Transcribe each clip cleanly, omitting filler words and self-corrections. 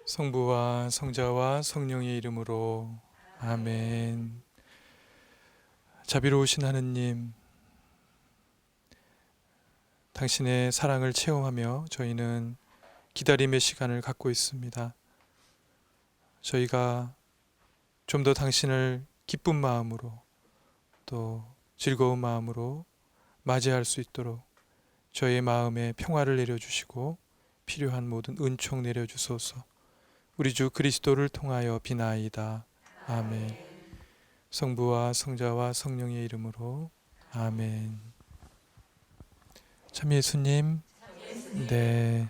성부와 성자와 성령의 이름으로 아멘. 자비로우신 하느님, 당신의 사랑을 체험하며 저희는 기다림의 시간을 갖고 있습니다. 저희가 좀 더 당신을 기쁜 마음으로 또 즐거운 마음으로 맞이할 수 있도록 저희의 마음에 평화를 내려주시고 필요한 모든 은총 내려주소서. 우리 주 그리스도를 통하여 비나이다. 아멘. 성부와 성자와 성령의 이름으로 아멘. 참 예수님, 네,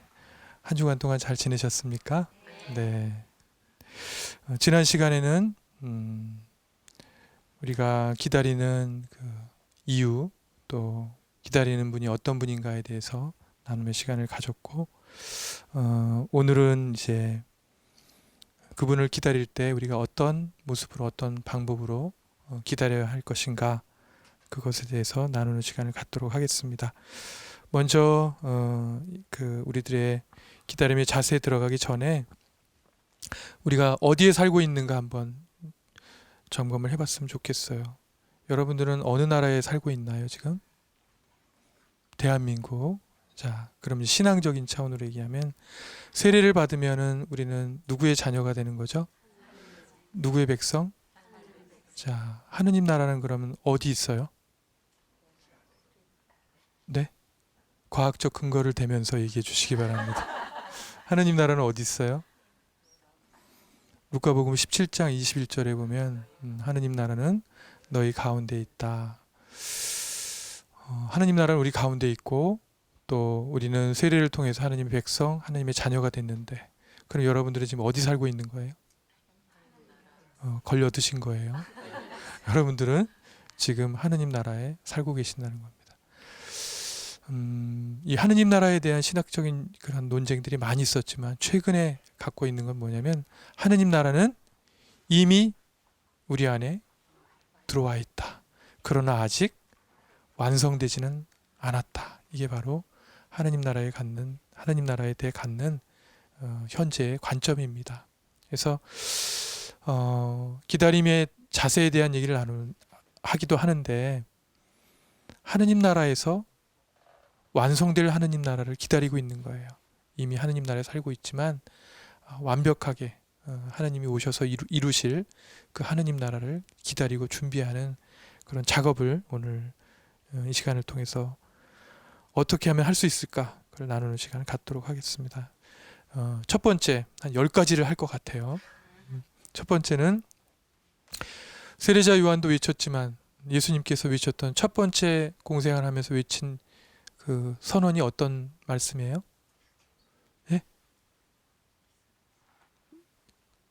한 주간 동안 잘 지내셨습니까? 네. 지난 시간에는 우리가 기다리는 그 이유, 또 기다리는 분이 어떤 분인가에 대해서 나눔의 시간을 가졌고, 오늘은 이제 그분을 기다릴 때 우리가 어떤 모습으로, 어떤 방법으로 기다려야 할 것인가, 그것에 대해서 나누는 시간을 갖도록 하겠습니다. 먼저 우리들의 기다림의 자세에 들어가기 전에 우리가 어디에 살고 있는가 한번 점검을 해봤으면 좋겠어요. 여러분들은 어느 나라에 살고 있나요, 지금? 대한민국. 자, 그럼 신앙적인 차원으로 얘기하면 세례를 받으면은 우리는 누구의 자녀가 되는 거죠? 누구의 백성? 자, 하느님 나라는 그러면 어디 있어요? 네? 과학적 근거를 대면서 얘기해 주시기 바랍니다. 하느님 나라는 어디 있어요? 루카복음 17장 21절에 보면 하느님 나라는 너희 가운데 있다. 하느님 나라는 우리 가운데 있고, 또 우리는 세례를 통해서 하느님의 백성, 하느님의 자녀가 됐는데, 그럼 여러분들은 지금 어디 살고 있는 거예요? 걸려 드신 거예요. 여러분들은 지금 하느님 나라에 살고 계신다는 겁니다. 이 하느님 나라에 대한 신학적인 그런 논쟁들이 많이 있었지만, 최근에 갖고 있는 건 뭐냐면, 하느님 나라는 이미 우리 안에 들어와 있다. 그러나 아직 완성되지는 않았다. 이게 바로 하느님 나라에 대해 갖는 현재의 관점입니다. 그래서 기다림의 자세에 대한 얘기를 하기도 하는데, 하느님 나라에서 완성될 하느님 나라를 기다리고 있는 거예요. 이미 하느님 나라에 살고 있지만 완벽하게 하느님이 오셔서 이루실 그 하느님 나라를 기다리고 준비하는 그런 작업을 오늘 이 시간을 통해서 어떻게 하면 할 수 있을까, 그걸 나누는 시간을 갖도록 하겠습니다. 첫 번째, 한 10가지를 할 것 같아요. 첫 번째는 세례자 요한도 외쳤지만 예수님께서 외쳤던 첫 번째 공생을 하면서 외친 그 선언이 어떤 말씀이에요? 예?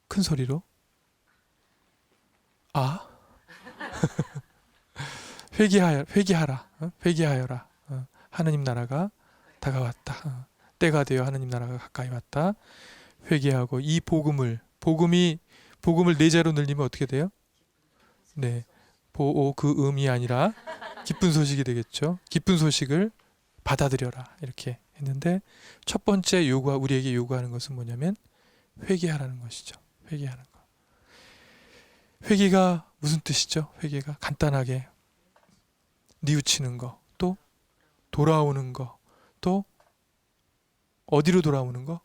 큰 소리로? 아? 회개하여라. 하느님 나라가 다가왔다. 때가 되어 하느님 나라가 가까이 왔다. 회개하고 이 복음을 네 자로 늘리면 어떻게 돼요? 네, 그 음이 아니라 기쁜 소식이 되겠죠. 기쁜 소식을 받아들여라, 이렇게 했는데, 첫 번째 우리에게 요구하는 것은 뭐냐면 회개하라는 것이죠. 회개하는 것. 회개가 무슨 뜻이죠? 회개가 간단하게 뉘우치는 거, 또 돌아오는 거, 또 어디로 돌아오는 거?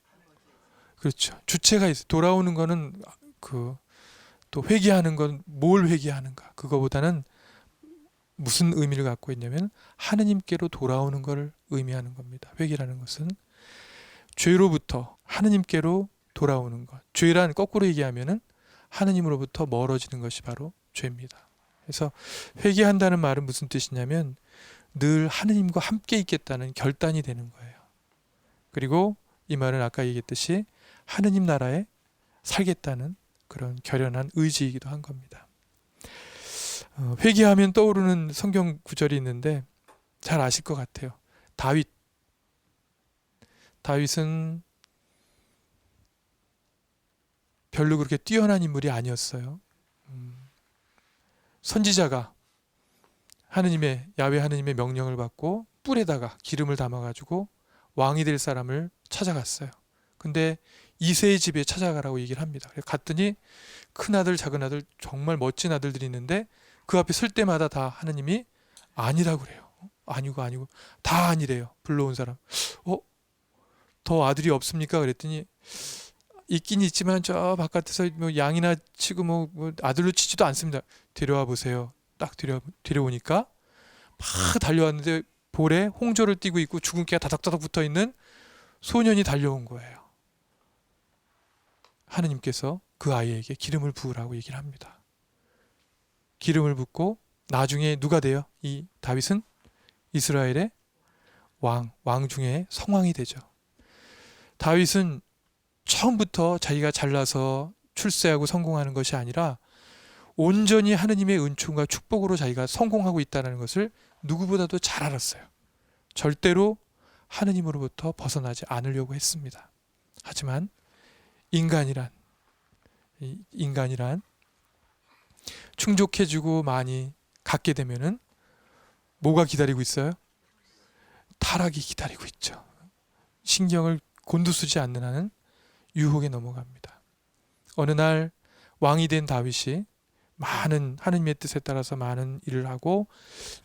그렇죠. 주체가 있어요. 돌아오는 거는 또 회개하는 건 뭘 회개하는가? 그거보다는 무슨 의미를 갖고 있냐면 하느님께로 돌아오는 것을 의미하는 겁니다. 회개라는 것은 죄로부터 하느님께로 돌아오는 것. 죄란 거꾸로 얘기하면은 하느님으로부터 멀어지는 것이 바로 죄입니다. 그래서 회개한다는 말은 무슨 뜻이냐면 늘 하느님과 함께 있겠다는 결단이 되는 거예요. 그리고 이 말은 아까 얘기했듯이 하느님 나라에 살겠다는 그런 결연한 의지이기도 한 겁니다. 회개하면 떠오르는 성경 구절이 있는데 잘 아실 것 같아요. 다윗은 별로 그렇게 뛰어난 인물이 아니었어요. 선지자가 야훼 하느님의 명령을 받고 뿔에다가 기름을 담아가지고 왕이 될 사람을 찾아갔어요. 근데 이새의 집에 찾아가라고 얘기를 합니다. 갔더니 큰 아들, 작은 아들, 정말 멋진 아들들이 있는데 그 앞에 설 때마다 다 하느님이 아니라고 그래요. 아니고 다 아니래요. 불러온 사람. 더 아들이 없습니까? 그랬더니 있긴 있지만 저 바깥에서 뭐 양이나 치고 뭐 아들로 치지도 않습니다. 데려와 보세요. 딱 데려오니까 막 달려왔는데 볼에 홍조를 띠고 있고 주근깨가 다닥다닥 붙어 있는 소년이 달려온 거예요. 하느님께서 그 아이에게 기름을 부으라고 얘기를 합니다. 기름을 붓고 나중에 누가 돼요? 이 다윗은 이스라엘의 왕 중에 성왕이 되죠. 다윗은 처음부터 자기가 잘나서 출세하고 성공하는 것이 아니라 온전히 하느님의 은총과 축복으로 자기가 성공하고 있다는 것을 누구보다도 잘 알았어요. 절대로 하느님으로부터 벗어나지 않으려고 했습니다. 하지만 인간이란 충족해지고 많이 갖게 되면은 뭐가 기다리고 있어요? 타락이 기다리고 있죠. 신경을 곤두쓰지 않는 한은 유혹에 넘어갑니다. 어느 날 왕이 된 다윗이 많은 하느님의 뜻에 따라서 많은 일을 하고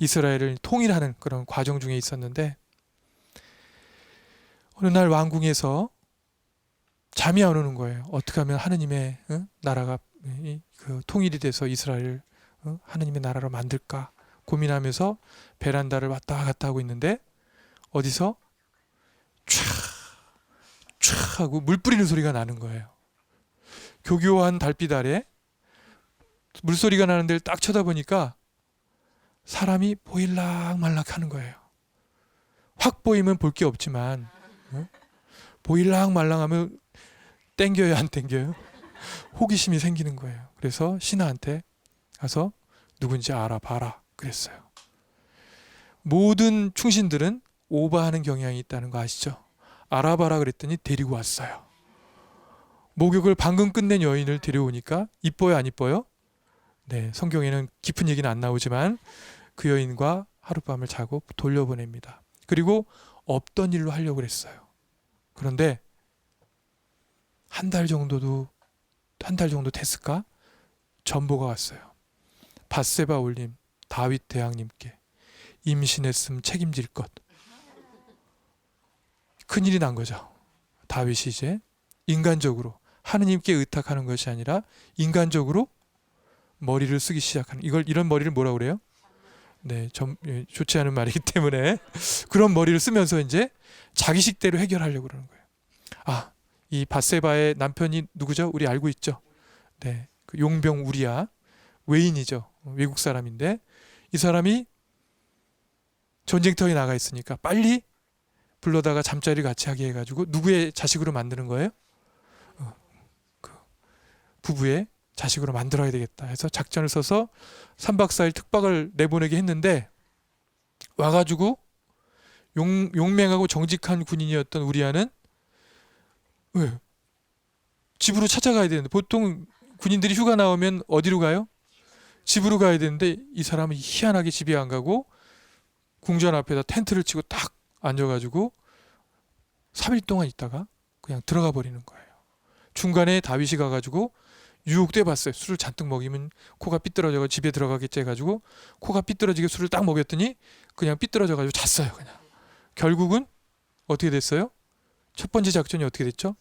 이스라엘을 통일하는 그런 과정 중에 있었는데 어느 날 왕궁에서 잠이 안 오는 거예요. 어떻게 하면 하느님의 나라가 통일이 돼서 이스라엘을 하느님의 나라로 만들까 고민하면서 베란다를 왔다 갔다 하고 있는데 어디서 촤 하고 물 뿌리는 소리가 나는 거예요. 교교한 달빛 아래 물소리가 나는 데를 딱 쳐다보니까 사람이 보일락말락 하는 거예요. 확 보이면 볼 게 없지만 보일락말락하면 땡겨요, 안 땡겨요? 호기심이 생기는 거예요. 그래서 신하한테 가서 누군지 알아봐라 그랬어요. 모든 충신들은 오버하는 경향이 있다는 거 아시죠? 알아봐라 그랬더니 데리고 왔어요. 목욕을 방금 끝낸 여인을 데려오니까 이뻐요, 안 이뻐요? 네, 성경에는 깊은 얘기는 안 나오지만 그 여인과 하룻밤을 자고 돌려보냅니다. 그리고 없던 일로 하려고 그랬어요. 그런데 한 달 정도 됐을까? 전보가 왔어요. 밧세바 올림 다윗 대왕님께 임신했음 책임질 것. 큰일이 난 거죠. 다윗이 이제 인간적으로 하느님께 의탁하는 것이 아니라 인간적으로 머리를 쓰기 시작하는 이런 머리를 뭐라고 그래요? 네, 좋지 않은 말이기 때문에 그런 머리를 쓰면서 이제 자기 식대로 해결하려고 그러는 거예요. 이 밧세바의 남편이 누구죠? 우리 알고 있죠? 네, 그 용병 우리야 외인이죠. 외국 사람인데 이 사람이 전쟁터에 나가 있으니까 빨리 불러다가 잠자리 같이 하게 해가지고 누구의 자식으로 만드는 거예요? 그 부부의 자식으로 만들어야 되겠다 해서 작전을 써서 3박 4일 특박을 내보내게 했는데 와가지고 용맹하고 정직한 군인이었던 우리아는 왜? 집으로 찾아가야 되는데 보통 군인들이 휴가 나오면 어디로 가요? 집으로 가야 되는데 이 사람은 희한하게 집에 안 가고 궁전 앞에다 텐트를 치고 딱 앉아가지고 3일 동안 있다가 그냥 들어가 버리는 거예요. 중간에 다윗이 가가지고 유혹돼 봤어요. 술을 잔뜩 먹이면 코가 삐뚤어져서 집에 들어가겠지 해가지고 코가 삐뚤어지게 술을 딱 먹였더니 그냥 삐뚤어져가지고 잤어요. 그냥 결국은 어떻게 됐어요? 첫 번째 작전이 어떻게 됐죠?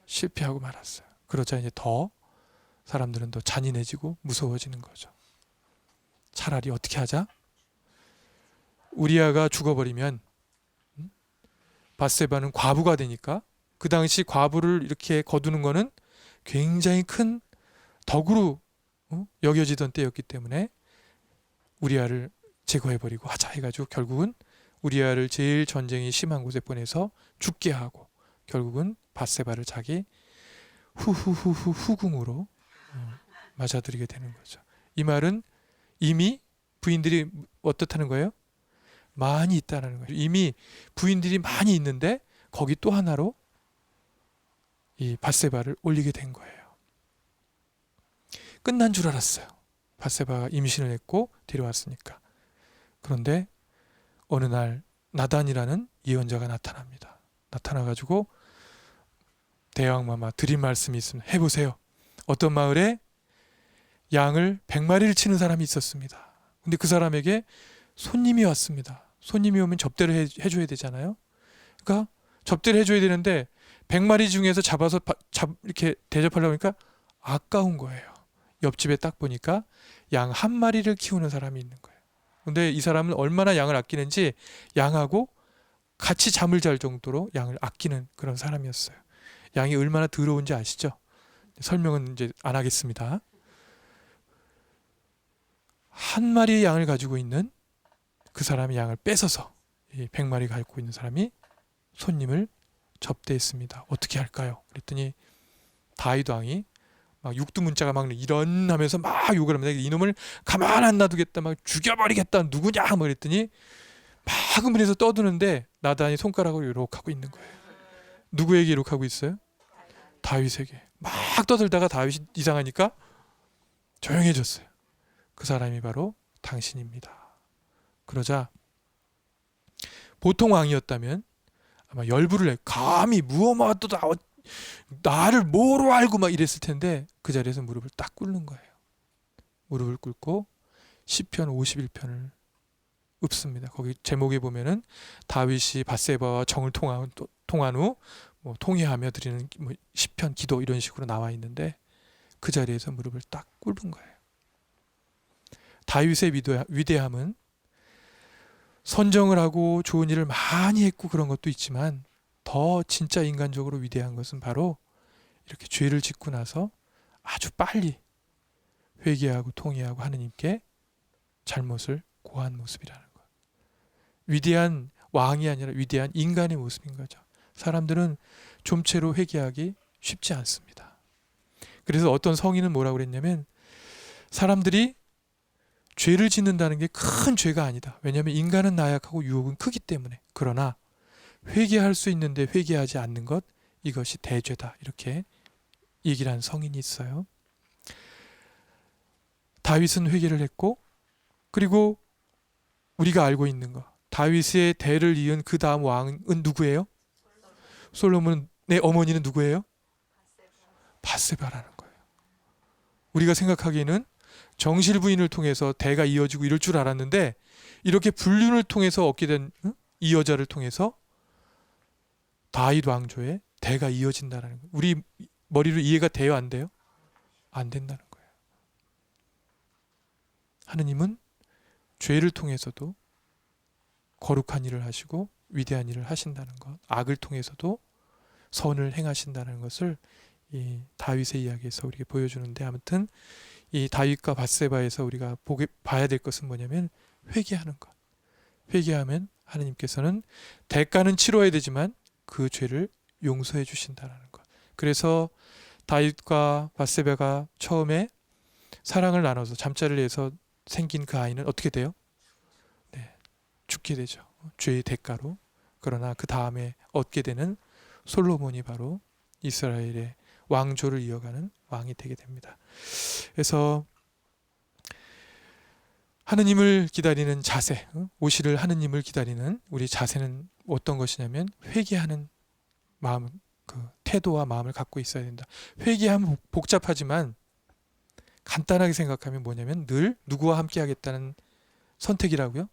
실패하고 말았어요. 그러자 이제 더 사람들은 더 잔인해지고 무서워지는 거죠. 차라리 어떻게 하자? 우리아가 죽어버리면 밧세바는 과부가 되니까 그 당시 과부를 이렇게 거두는 거는 굉장히 큰 덕으로 여겨지던 때였기 때문에 우리아를 제거해버리고 하자 해가지고 결국은 우리아를 제일 전쟁이 심한 곳에 보내서 죽게 하고 결국은 밧세바를 자기 후후후후 후궁으로 맞아들이게 되는 거죠. 이 말은 이미 부인들이 어떻다는 거예요? 많이 있다는 거예요. 이미 부인들이 많이 있는데 거기 또 하나로 이 밧세바를 올리게 된 거예요. 끝난 줄 알았어요. 밧세바가 임신을 했고 데려왔으니까. 그런데 어느 날 나단이라는 예언자가 나타납니다. 나타나가지고 대왕마마 드린 말씀이 있으면 해보세요. 어떤 마을에 양을 100마리를 치는 사람이 있었습니다. 근데 그 사람에게 손님이 왔습니다. 손님이 오면 접대를 해줘야 되잖아요. 그러니까 접대를 해줘야 되는데 100마리 중에서 잡아서 이렇게 대접하려고 하니까 아까운 거예요. 옆집에 딱 보니까 양 한 마리를 키우는 사람이 있는 거예요. 근데 이 사람은 얼마나 양을 아끼는지 양하고 같이 잠을 잘 정도로 양을 아끼는 그런 사람이었어요. 양이 얼마나 더러운지 아시죠? 설명은 이제 안 하겠습니다. 한 마리의 양을 가지고 있는 그 사람이 양을 뺏어서 이 100마리 갖고 있는 사람이 손님을 접대했습니다. 어떻게 할까요? 그랬더니 다윗 왕이 막 육두문자가 막 이런 하면서 막 욕을 합니다. 이놈을 가만 안 놔두겠다, 막 죽여버리겠다, 누구냐, 뭐 그랬더니 막 그분에서 떠드는데 나단이 손가락으로 이렇게 하고 있는 거예요. 누구에게 이렇게 하고 있어요? 다윗에게. 막 떠들다가 다윗이 이상하니까 조용해졌어요. 그 사람이 바로 당신입니다. 그러자 보통 왕이었다면 아마 열불을 내, 감히 무엄하 또 나를 뭐로 알고 막 이랬을 텐데 그 자리에서 무릎을 딱 꿇는 거예요. 무릎을 꿇고 시편 51편을 읊습니다. 거기 제목에 보면은 다윗이 밧세바와 정을 통한 후 뭐 통회하며 드리는 뭐 시편 기도 이런 식으로 나와 있는데 그 자리에서 무릎을 딱 꿇는 거예요. 다윗의 위대함은 선정을 하고 좋은 일을 많이 했고 그런 것도 있지만 더 진짜 인간적으로 위대한 것은 바로 이렇게 죄를 짓고 나서 아주 빨리 회개하고 통회하고 하느님께 잘못을 고한 모습이라는 거예요. 위대한 왕이 아니라 위대한 인간의 모습인 거죠. 사람들은 좀채로 회개하기 쉽지 않습니다. 그래서 어떤 성인은 뭐라고 그랬냐면 사람들이 죄를 짓는다는 게 큰 죄가 아니다. 왜냐하면 인간은 나약하고 유혹은 크기 때문에. 그러나 회개할 수 있는데 회개하지 않는 것, 이것이 대죄다. 이렇게 얘기를 한 성인이 있어요. 다윗은 회개를 했고, 그리고 우리가 알고 있는 것, 다윗의 대를 이은 그 다음 왕은 누구예요? 솔로몬의 어머니는 누구예요? 밧세바라는 거예요. 우리가 생각하기에는 정실 부인을 통해서 대가 이어지고 이럴 줄 알았는데 이렇게 불륜을 통해서 얻게 된 이 여자를 통해서 다윗 왕조의 대가 이어진다는 거예요. 우리 머리로 이해가 돼요, 안 돼요? 안 된다는 거예요. 하느님은 죄를 통해서도 거룩한 일을 하시고 위대한 일을 하신다는 것, 악을 통해서도 선을 행하신다는 것을 이 다윗의 이야기에서 우리에게 보여주는데, 아무튼 이 다윗과 밧세바에서 우리가 봐야 될 것은 뭐냐면 회개하는 것. 회개하면 하느님께서는 대가는 치러야 되지만 그 죄를 용서해 주신다는 것. 그래서 다윗과 밧세바가 처음에 사랑을 나눠서 잠자리를 해서 생긴 그 아이는 어떻게 돼요? 네, 죽게 되죠. 죄의 대가로. 그러나 그 다음에 얻게 되는 솔로몬이 바로 이스라엘의 왕조를 이어가는 왕이 되게 됩니다. 그래서 하느님을 기다리는 자세, 오시를 하느님을 기다리는 우리 자세는 어떤 것이냐면 회개하는 마음, 그 태도와 마음을 갖고 있어야 된다. 회개하면 복잡하지만 간단하게 생각하면 뭐냐면 늘 누구와 함께 하겠다는 선택이라고요?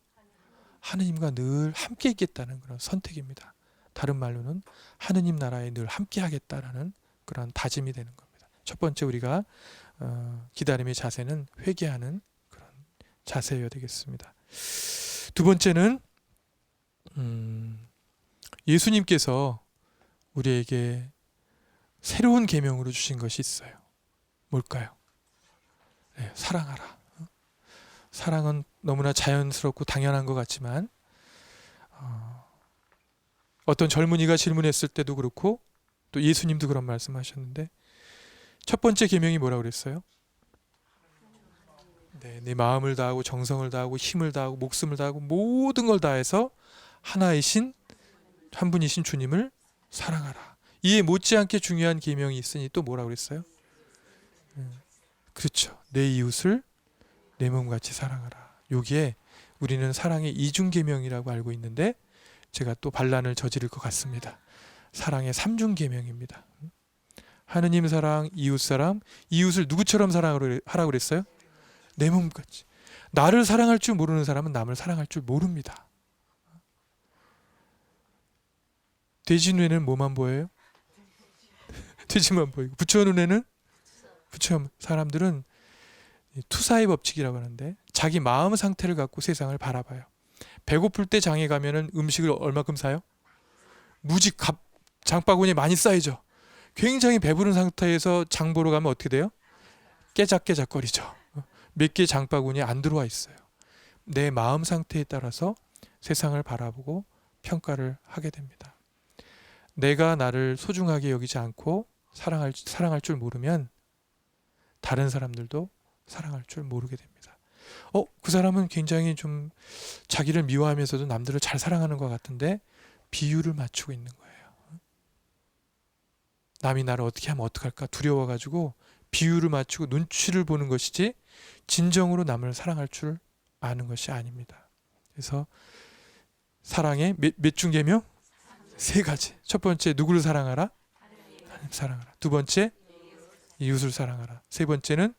하느님과 늘 함께 있겠다는 그런 선택입니다. 다른 말로는 하느님 나라에 늘 함께 하겠다라는 그런 다짐이 되는 겁니다. 첫 번째 우리가 기다림의 자세는 회개하는 그런 자세여야 되겠습니다. 두 번째는 예수님께서 우리에게 새로운 계명으로 주신 것이 있어요. 뭘까요? 네, 사랑하라. 사랑은 너무나 자연스럽고 당연한 것 같지만 어떤 젊은이가 질문했을 때도 그렇고 또 예수님도 그런 말씀하셨는데 첫 번째 계명이 뭐라고 그랬어요? 네, 내 마음을 다하고 정성을 다하고 힘을 다하고 목숨을 다하고 모든 걸 다해서 하나이신 한 분이신 주님을 사랑하라. 이에 못지않게 중요한 계명이 있으니 또 뭐라고 그랬어요? 그렇죠. 내 이웃을 내 몸같이 사랑하라. 여기에 우리는 사랑의 이중 계명이라고 알고 있는데 제가 또 반란을 저지를 것 같습니다. 사랑의 삼중 계명입니다. 하느님 사랑, 이웃 사랑, 이웃을 누구처럼 사랑하라고 그랬어요? 내 몸같이. 나를 사랑할 줄 모르는 사람은 남을 사랑할 줄 모릅니다. 돼지 눈에는 뭐만 보여요? 돼지만 보이고 부처 눈에는 부처. 사람들은 투사의 법칙이라고 하는데 자기 마음 상태를 갖고 세상을 바라봐요. 배고플 때 장에 가면은 음식을 얼마큼 사요? 무지 장바구니에 많이 쌓이죠. 굉장히 배부른 상태에서 장 보러 가면 어떻게 돼요? 깨작깨작거리죠. 몇 개 장바구니에 안 들어와 있어요. 내 마음 상태에 따라서 세상을 바라보고 평가를 하게 됩니다. 내가 나를 소중하게 여기지 않고 사랑할 줄 모르면 다른 사람들도 사랑할 줄 모르게 됩니다. 그 사람은 굉장히 좀 자기를 미워하면서도 남들을 잘 사랑하는 것 같은데 비유를 맞추고 있는 거예요. 남이 나를 어떻게 하면 어떡할까 두려워가지고 비유를 맞추고 눈치를 보는 것이지 진정으로 남을 사랑할 줄 아는 것이 아닙니다. 그래서 사랑의 몇 중 계명? 세 가지. 첫 번째 누구를 사랑하라? 하나님 사랑하라. 두 번째 이웃을 사랑하라. 세 번째는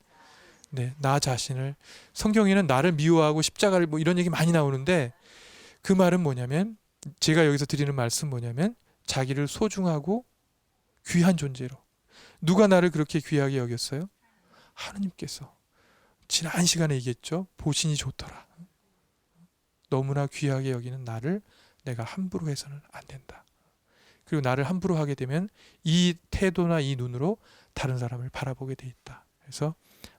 나 자신을. 성경에는 나를 미워하고 십자가를 뭐 이런 얘기 많이 나오는데 그 말은 뭐냐면 제가 여기서 드리는 말씀 뭐냐면 자기를 소중하고 귀한 존재로. 누가 나를 그렇게 귀하게 여겼어요? 하느님께서. 지난 시간에 얘기했죠. 보신이 좋더라. 너무나 귀하게 여기는 나를 내가 함부로 해서는 안 된다. 그리고 나를 함부로 하게 되면 이 태도나 이 눈으로 다른 사람을 바라보게 돼 있다. 그래서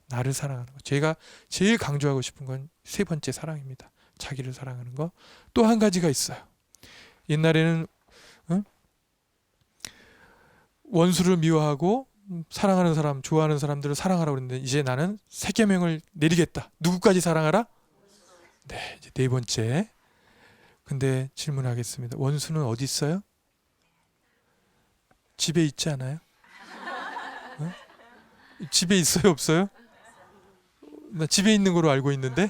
나를 사랑하는 것. 제가 제일 강조하고 싶은 건 세 번째 사랑입니다. 자기를 사랑하는 거. 또 한 가지가 있어요. 옛날에는 원수를 미워하고 사랑하는 사람, 좋아하는 사람들을 사랑하라고 그랬는데 이제 나는 새 계명을 내리겠다. 누구까지 사랑하라? 네, 이제 네 번째. 근데 질문하겠습니다. 원수는 어디 있어요? 집에 있지 않아요? 집에 있어요, 없어요? 나 집에 있는 걸로 알고 있는데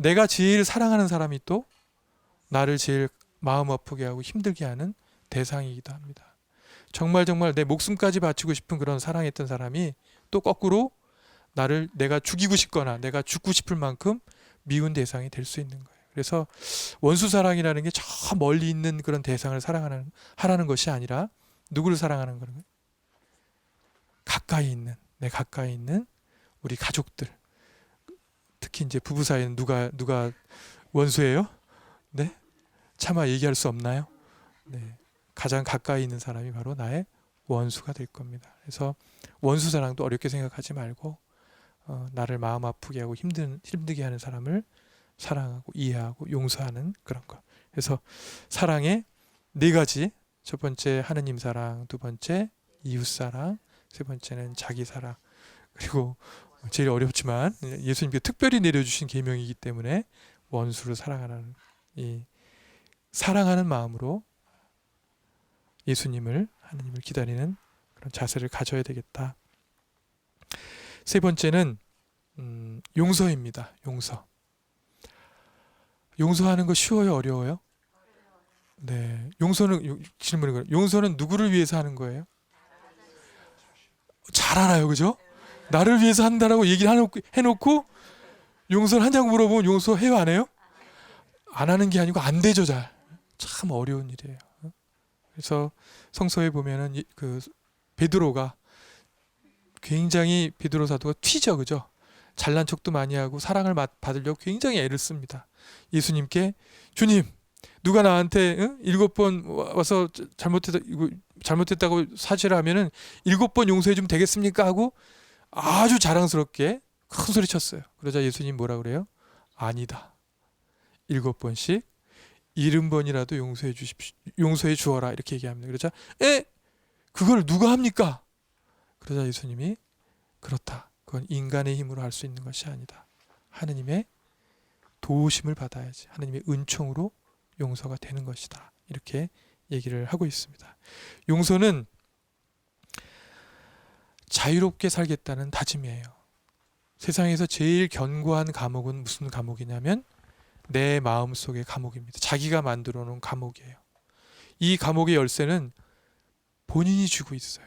내가 제일 사랑하는 사람이 또 나를 제일 마음 아프게 하고 힘들게 하는 대상이기도 합니다. 정말 내 목숨까지 바치고 싶은 그런 사랑했던 사람이 또 거꾸로 내가 죽이고 싶거나 내가 죽고 싶을 만큼 미운 대상이 될 수 있는 거예요. 그래서 원수 사랑이라는 게 저 멀리 있는 그런 대상을 하라는 것이 아니라 누구를 사랑하는 거예요? 가까이 있는 우리 가족들. 특히 이제 부부 사이에는 누가 원수예요? 네? 차마 얘기할 수 없나요? 네. 가장 가까이 있는 사람이 바로 나의 원수가 될 겁니다. 그래서 원수 사랑도 어렵게 생각하지 말고 나를 마음 아프게 하고 힘들게 하는 사람을 사랑하고 이해하고 용서하는 그런 것. 그래서 사랑의 네 가지. 첫 번째 하느님 사랑, 두 번째 이웃 사랑, 세 번째는 자기 사랑. 그리고 제일 어렵지만 예수님께 특별히 내려주신 계명이기 때문에 원수를 사랑하는 이 사랑하는 마음으로 예수님을 하느님을 기다리는 그런 자세를 가져야 되겠다. 세 번째는 용서입니다. 용서하는 거 쉬워요, 어려워요? 네, 용서는 누구를 위해서 하는 거예요? 잘 알아요, 그죠? 나를 위해서 한다라고 얘기를 해놓고 용서를 하냐고 물어보면 용서해요, 안 해요? 안 하는 게 아니고 안 되죠, 잘. 참 어려운 일이에요. 그래서 성서에 보면은 그 베드로가 굉장히 베드로 사도가 튀죠, 그죠? 잘난 척도 많이 하고 사랑을 받으려고 굉장히 애를 씁니다. 예수님께 주님, 누가 나한테 7번 와서 잘못했다고 사죄를 하면은 7번 용서해 주면 되겠습니까? 하고 아주 자랑스럽게 큰 소리 쳤어요. 그러자 예수님 뭐라 그래요? 아니다. 7번씩 70번이라도 용서해 주어라 이렇게 얘기합니다. 그러자 그걸 누가 합니까? 그러자 예수님이 그렇다. 그건 인간의 힘으로 할 수 있는 것이 아니다. 하느님의 도우심을 받아야지. 하느님의 은총으로 용서가 되는 것이다. 이렇게 얘기를 하고 있습니다. 용서는 자유롭게 살겠다는 다짐이에요. 세상에서 제일 견고한 감옥은 무슨 감옥이냐면 내 마음속의 감옥입니다. 자기가 만들어 놓은 감옥이에요. 이 감옥의 열쇠는 본인이 쥐고 있어요.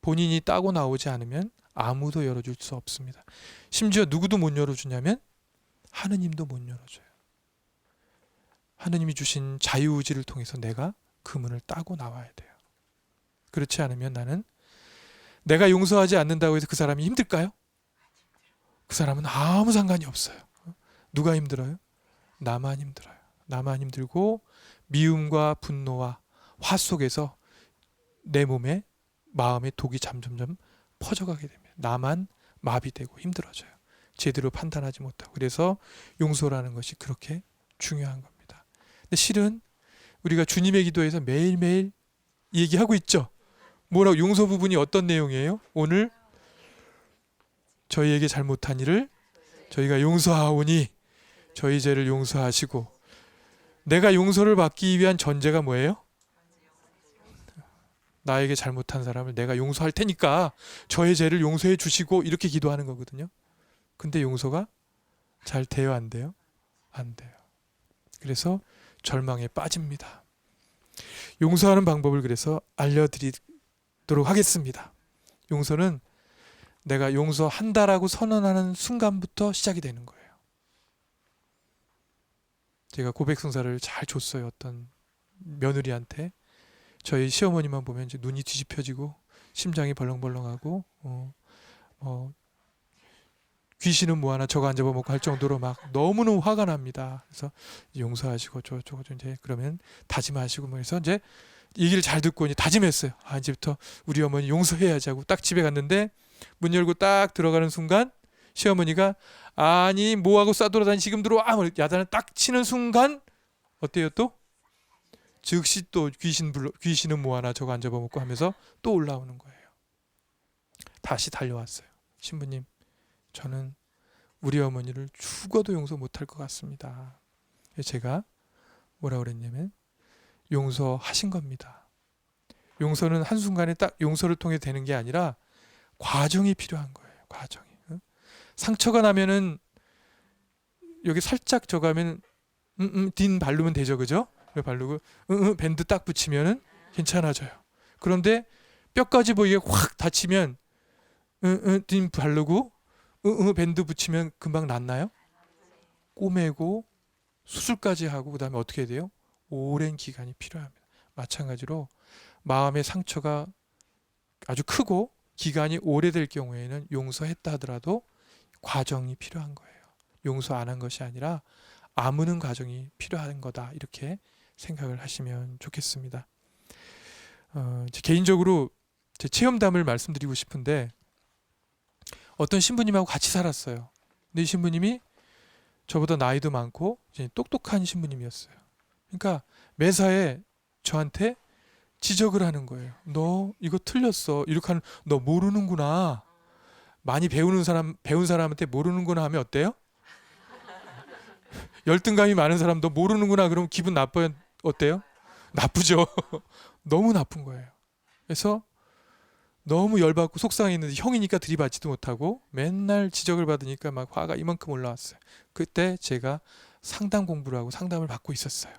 본인이 따고 나오지 않으면 아무도 열어줄 수 없습니다. 심지어 누구도 못 열어주냐면 하느님도 못 열어줘요. 하느님이 주신 자유의지를 통해서 내가 그 문을 따고 나와야 돼요. 그렇지 않으면 나는 내가 용서하지 않는다고 해서 그 사람이 힘들까요? 그 사람은 아무 상관이 없어요. 누가 힘들어요? 나만 힘들어요. 나만 힘들고 미움과 분노와 화 속에서 내 몸에 마음의 독이 점점점 퍼져가게 됩니다. 나만 마비되고 힘들어져요. 제대로 판단하지 못하고. 그래서 용서라는 것이 그렇게 중요한 겁니다. 근데 실은 우리가 주님의 기도에서 매일매일 얘기하고 있죠. 뭐라고? 용서 부분이 어떤 내용이에요? 오늘 저희에게 잘못한 일을 저희가 용서하오니 저희 죄를 용서하시고. 내가 용서를 받기 위한 전제가 뭐예요? 나에게 잘못한 사람을 내가 용서할 테니까 저의 죄를 용서해 주시고 이렇게 기도하는 거거든요. 근데 용서가 잘 돼요, 안 돼요? 안 돼요. 그래서 절망에 빠집니다. 용서하는 방법을 그래서 알려드리도록 하겠습니다. 용서는 내가 용서한다라고 선언하는 순간부터 시작이 되는 거예요. 제가 고백성사를 잘 줬어요. 어떤 며느리한테. 저희 시어머니만 보면 이제 눈이 뒤집혀지고 심장이 벌렁벌렁하고 귀신은 뭐하나 저거 안 잡아먹고 할 정도로 막 너무너무 화가 납니다. 그래서 용서하시고 저거 이제 그러면 다짐하시고 뭐 해서 이제 얘기를 잘 듣고 이제 다짐했어요. 이제부터 우리 어머니 용서해야지 하고 딱 집에 갔는데 문 열고 딱 들어가는 순간 시어머니가 아니 뭐하고 싸돌아다니 지금 들어와 야단을 딱 치는 순간 어때요 또? 즉시 또 귀신은 뭐하나 저거 안 잡아먹고 하면서 또 올라오는 거예요. 다시 달려왔어요. 신부님, 저는 우리 어머니를 죽어도 용서 못할 것 같습니다. 제가 뭐라 그랬냐면 용서하신 겁니다. 용서는 한순간에 딱 용서를 통해 되는 게 아니라 과정이 필요한 거예요. 과정이. 상처가 나면은 여기 살짝 저가면 딘 바르면 되죠, 그죠? 바르고 밴드 딱 붙이면은 괜찮아져요. 그런데 뼈까지 보이게 확 다치면 딘 바르고 밴드 붙이면 금방 낫나요? 꼬매고 수술까지 하고 그다음에 어떻게 해야 돼요? 오랜 기간이 필요합니다. 마찬가지로 마음의 상처가 아주 크고 기간이 오래될 경우에는 용서했다 하더라도 과정이 필요한 거예요. 용서 안 한 것이 아니라 아무는 과정이 필요한 거다. 이렇게 생각을 하시면 좋겠습니다. 개인적으로 제 체험담을 말씀드리고 싶은데 어떤 신부님하고 같이 살았어요. 근데 이 신부님이 저보다 나이도 많고 이제 똑똑한 신부님이었어요. 그러니까 매사에 저한테 지적을 하는 거예요. 너 이거 틀렸어. 이렇게 하는 너 모르는구나. 많이 배운 사람한테 모르는구나 하면 어때요? 열등감이 많은 사람 너 모르는구나 그러면 기분 나빠요? 어때요? 나쁘죠. 너무 나쁜 거예요. 그래서 너무 열받고 속상했는데 형이니까 들이받지도 못하고 맨날 지적을 받으니까 막 화가 이만큼 올라왔어요. 그때 제가 상담 공부를 하고 상담을 받고 있었어요.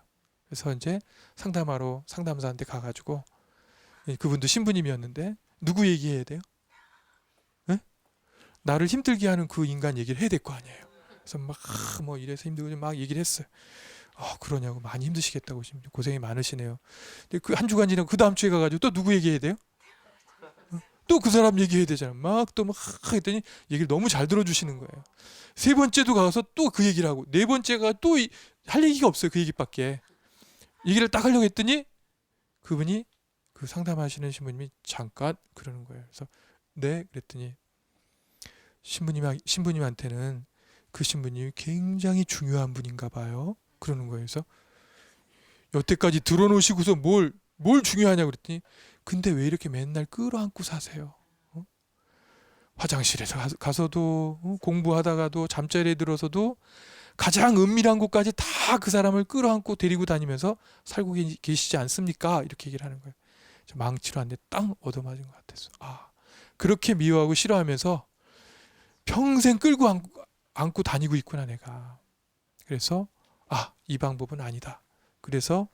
그래서 이제 상담하러 상담사한테 가가지고 그분도 신부님이었는데 누구 얘기해야 돼요? 네? 나를 힘들게 하는 그 인간 얘기를 해야 될 거 아니에요. 그래서 막 뭐 이래서 힘들고 막 얘기를 했어요. 그러냐고 많이 힘드시겠다고 고생이 많으시네요. 근데 그 한 주간 지나고 그 다음 주에 가가지고 또 누구 얘기해야 돼요? 또 그 사람 얘기해야 되잖아요. 막 또 막 했더니 얘기를 너무 잘 들어주시는 거예요. 세 번째도 가서 또 그 얘기를 하고 네 번째가 또 할 얘기가 없어요. 그 얘기밖에. 얘기를 딱 하려고 했더니 그분이 그 상담하시는 신부님이 잠깐 그러는 거예요. 그래서 네 그랬더니 신부님한테는 그 신부님이 굉장히 중요한 분인가 봐요. 그러는 거예요. 그래서 여태까지 들어놓으시고서 뭘 중요하냐고 그랬더니 근데 왜 이렇게 맨날 끌어안고 사세요? 화장실에 가서도 공부하다가도 잠자리에 들어서도 가장 은밀한 곳까지 다 그 사람을 끌어안고 데리고 다니면서 살고 계시지 않습니까? 이렇게 얘기를 하는 거예요. 망치로 한 대 땅 얻어맞은 것 같았어. 그렇게 미워하고 싫어하면서 평생 끌고 안고 다니고 있구나 내가. 그래서 이 방법은 아니다. 그래서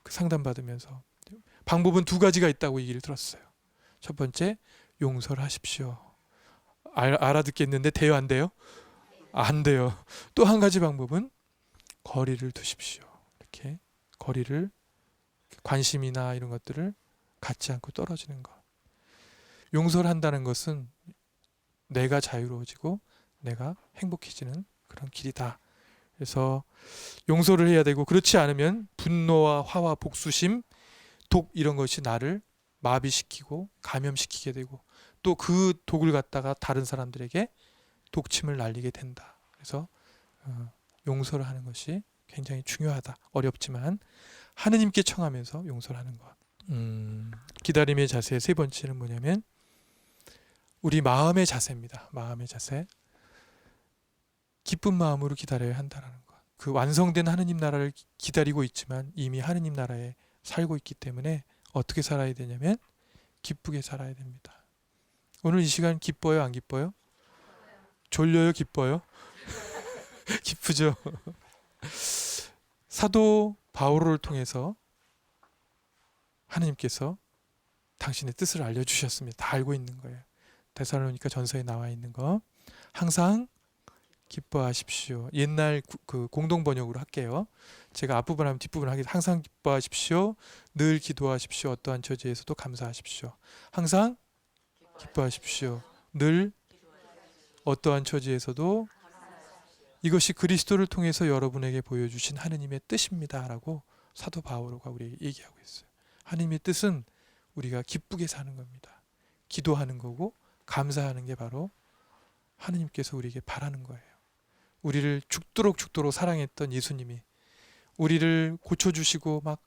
그 상담받으면서 방법은 두 가지가 있다고 얘기를 들었어요. 첫 번째, 용서를 하십시오. 알아듣겠는데 돼요, 안 돼요? 안 돼요. 또 한 가지 방법은 거리를 두십시오. 이렇게 거리를, 관심이나 이런 것들을 갖지 않고 떨어지는 것. 용서를 한다는 것은 내가 자유로워지고 내가 행복해지는 그런 길이다. 그래서 용서를 해야 되고, 그렇지 않으면 분노와 화와 복수심, 독 이런 것이 나를 마비시키고 감염시키게 되고, 또 그 독을 갖다가 다른 사람들에게 독침을 날리게 된다. 그래서 용서를 하는 것이 굉장히 중요하다. 어렵지만 하느님께 청하면서 용서를 하는 것. 기다림의 자세 세 번째는 뭐냐면 우리 마음의 자세입니다. 마음의 자세. 기쁜 마음으로 기다려야 한다는 것. 그 완성된 하느님 나라를 기다리고 있지만 이미 하느님 나라에 살고 있기 때문에 어떻게 살아야 되냐면 기쁘게 살아야 됩니다. 오늘 이 시간 기뻐요, 안 기뻐요? 졸려요, 기뻐요? 기쁘죠? 사도 바울을 통해서 하느님께서 당신의 뜻을 알려주셨습니다. 다 알고 있는 거예요. 데살로니가 전서에 나와 있는 거. 항상 기뻐하십시오. 옛날 그 공동 번역으로 할게요. 제가 앞부분 하면 뒷부분 하겠습니다. 항상 기뻐하십시오. 늘 기도하십시오. 어떠한 처지에서도 감사하십시오. 항상 기뻐하십시오. 늘 어떠한 처지에서도 이것이 그리스도를 통해서 여러분에게 보여주신 하느님의 뜻입니다. 라고 사도 바오로가 우리에게 얘기하고 있어요. 하느님의 뜻은 우리가 기쁘게 사는 겁니다. 기도하는 거고 감사하는 게 바로 하느님께서 우리에게 바라는 거예요. 우리를 죽도록 사랑했던 예수님이 우리를 고쳐주시고 막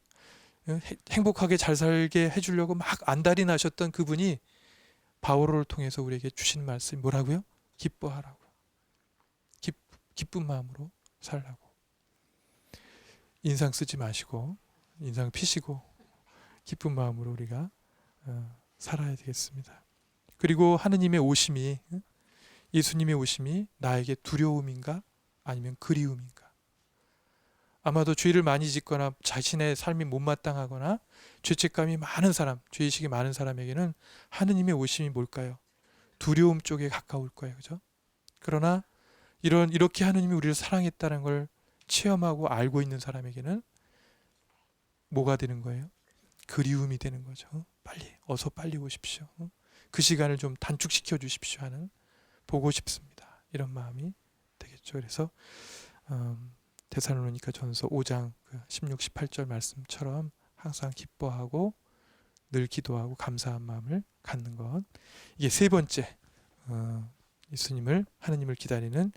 행복하게 잘 살게 해주려고 막 안달이 나셨던 그분이 바오로를 통해서 우리에게 주신 말씀이 뭐라고요? 기뻐하라고. 기쁜 마음으로 살라고. 인상 쓰지 마시고 인상 피시고 기쁜 마음으로 우리가 살아야 되겠습니다. 그리고 하느님의 오심이, 예수님의 오심이 나에게 두려움인가 아니면 그리움인가. 아마도 죄를 많이 짓거나 자신의 삶이 못마땅하거나 죄책감이 많은 사람, 죄의식이 많은 사람에게는 하느님의 오심이 뭘까요? 두려움 쪽에 가까울 거예요. 그죠? 그러나 이렇게 하느님이 우리를 사랑했다는 걸 체험하고 알고 있는 사람에게는 뭐가 되는 거예요? 그리움이 되는 거죠. 어서 빨리 오십시오. 그 시간을 좀 단축시켜 주십시오 하는, 보고 싶습니다. 이런 마음이 되겠죠. 그래서 데살로니가 전서 5장 16, 18절 말씀처럼 항상 기뻐하고 늘 기도하고 감사한 마음을 갖는 것. 이게 세 번째 예수님을, 하느님을 기다리는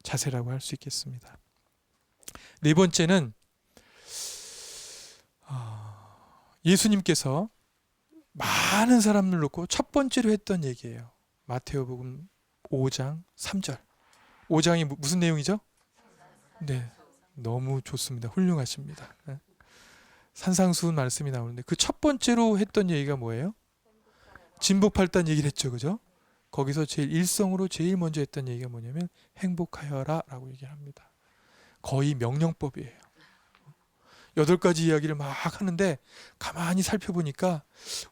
자세라고 할 수 있겠습니다. 네 번째는 예수님께서 많은 사람을 놓고 첫 번째로 했던 얘기예요. 마테오복음 5장 3절. 5장이 무슨 내용이죠? 네, 너무 좋습니다. 훌륭하십니다. 산상수훈 말씀이 나오는데 그 첫 번째로 했던 얘기가 뭐예요? 진복팔단 얘기를 했죠. 그죠? 거기서 제일 일성으로 제일 먼저 했던 얘기가 뭐냐면 행복하여라 라고 얘기합니다. 거의 명령법이에요. 8가지 이야기를 막 하는데 가만히 살펴보니까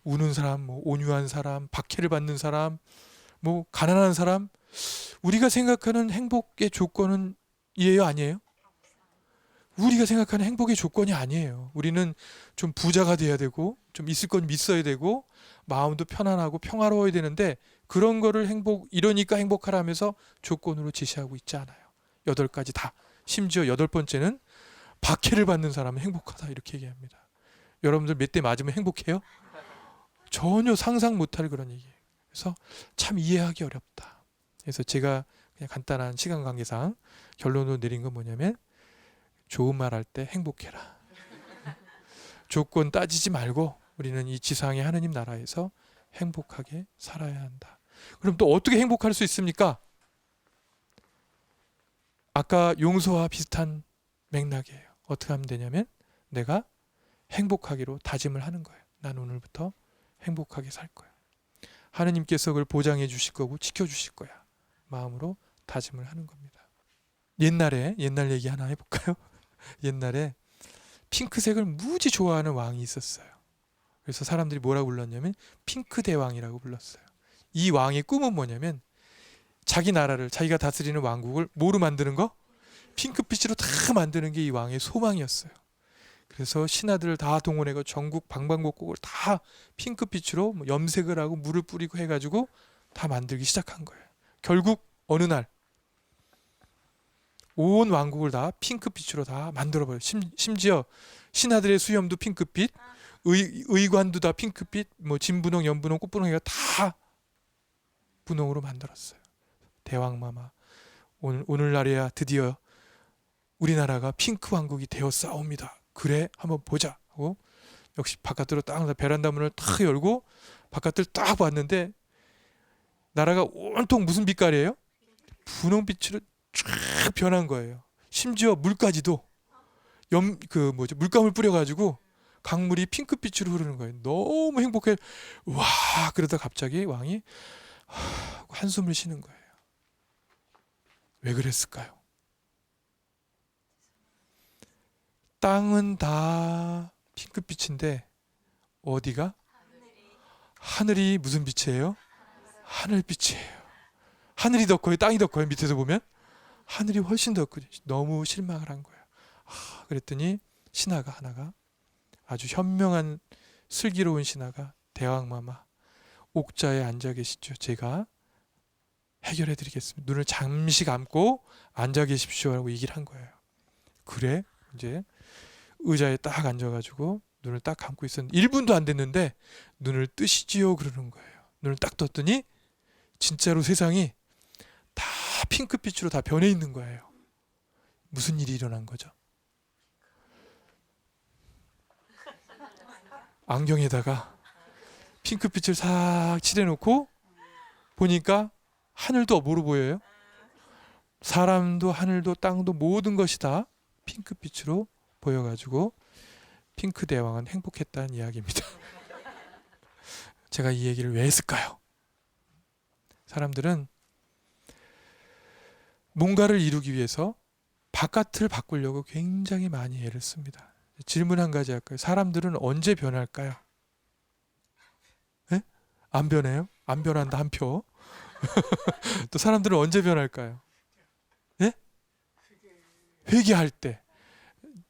우는 사람, 온유한 사람, 박해를 받는 사람, 가난한 사람, 우리가 생각하는 행복의 조건은 이에요, 아니에요? 우리가 생각하는 행복의 조건이 아니에요. 우리는 좀 부자가 돼야 되고 좀 있을 건 있어야 되고 마음도 편안하고 평화로워야 되는데 그런 거를 이러니까 행복하라면서 조건으로 제시하고 있지 않아요. 8가지 다. 심지어 8번째는 박해를 받는 사람은 행복하다 이렇게 얘기합니다. 여러분들 몇 대 맞으면 행복해요? 전혀 상상 못할 그런 얘기예요. 그래서 참 이해하기 어렵다. 그래서 제가 그냥 간단한 시간 관계상 결론으로 내린 건 뭐냐면 좋은 말 할 때 행복해라. 조건 따지지 말고 우리는 이 지상의 하느님 나라에서 행복하게 살아야 한다. 그럼 또 어떻게 행복할 수 있습니까? 아까 용서와 비슷한 맥락이에요. 어떻게 하면 되냐면 내가 행복하기로 다짐을 하는 거예요. 난 오늘부터 행복하게 살 거야. 하느님께서 그걸 보장해 주실 거고 지켜주실 거야. 마음으로 다짐을 하는 겁니다. 옛날 얘기 하나 해볼까요? 옛날에 핑크색을 무지 좋아하는 왕이 있었어요. 그래서 사람들이 뭐라고 불렀냐면 핑크 대왕이라고 불렀어요. 이 왕의 꿈은 뭐냐면 자기 나라를, 자기가 다스리는 왕국을 뭐로 만드는 거? 핑크빛으로 다 만드는 게 이 왕의 소망이었어요. 그래서 신하들을 다 동원해서 전국 방방곡곡을 다 핑크빛으로 염색을 하고 물을 뿌리고 해가지고 다 만들기 시작한 거예요. 결국 어느 날 온 왕국을 다 핑크빛으로 다 만들어버려요. 심지어 신하들의 수염도 핑크빛, 의관도 다 핑크빛, 뭐 진분홍, 연분홍, 꽃분홍이가 다 분홍으로 만들었어요. 대왕마마, 오늘날에야 드디어 우리나라가 핑크 왕국이 되었사옵니다. 그래, 한번 보자 하고 역시 바깥으로 딱 베란다 문을 딱 열고 바깥을 딱 봤는데 나라가 온통 무슨 빛깔이에요? 분홍빛으로 쫙 변한 거예요. 심지어 물까지도 물감을 뿌려가지고 강물이 핑크빛으로 흐르는 거예요. 너무 행복해. 와, 그러다 갑자기 왕이 한숨을 쉬는 거예요. 왜 그랬을까요? 땅은 다 핑크빛인데 어디가? 하늘이 무슨 빛이에요? 하늘빛이에요. 하늘이 더 커요? 땅이 더 커요? 밑에서 보면? 하늘이 훨씬 더 크죠. 너무 실망을 한 거예요. 그랬더니 신하가 하나가, 아주 현명한 슬기로운 신하가, 대왕마마 옥자에 앉아 계시죠. 제가 해결해 드리겠습니다. 눈을 잠시 감고 앉아 계십시오 라고 얘기를 한 거예요. 그래? 이제 의자에 딱 앉아가지고 눈을 딱 감고 있었는데 1분도 안 됐는데 눈을 뜨시지요 그러는 거예요. 눈을 딱 떴더니 진짜로 세상이 다 핑크빛으로 다 변해 있는 거예요. 무슨 일이 일어난 거죠? 안경에다가 핑크빛을 싹 칠해놓고 보니까 하늘도 뭐로 보여요? 사람도 하늘도 땅도 모든 것이 다 핑크빛으로 보여가지고 핑크 대왕은 행복했다는 이야기입니다. 제가 이 얘기를 왜 했을까요? 사람들은 뭔가를 이루기 위해서 바깥을 바꾸려고 굉장히 많이 애를 씁니다. 질문 한 가지 할까요? 사람들은 언제 변할까요? 네? 안 변해요? 안 변한다 한 표. 또 사람들은 언제 변할까요? 네? 회개할 때.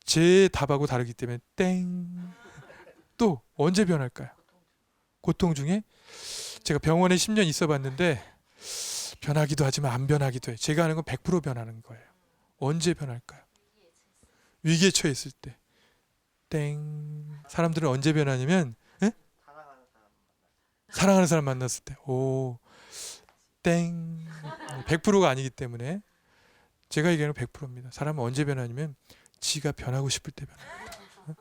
제 답하고 다르기 때문에 땡. 또 언제 변할까요? 고통 중에? 제가 병원에 10년 있어 봤는데 변하기도 하지만 안 변하기도 해요. 제가 하는 건 100% 변하는 거예요. 언제 변할까요? 위기에 처했을 때. 땡. 사람들은 언제 변하냐면 사랑하는 사람 만났을 때. 오. 땡. 100%가 아니기 때문에 제가 얘기하는 100%입니다. 사람은 언제 변하냐면 지가 변하고 싶을 때 변합니다.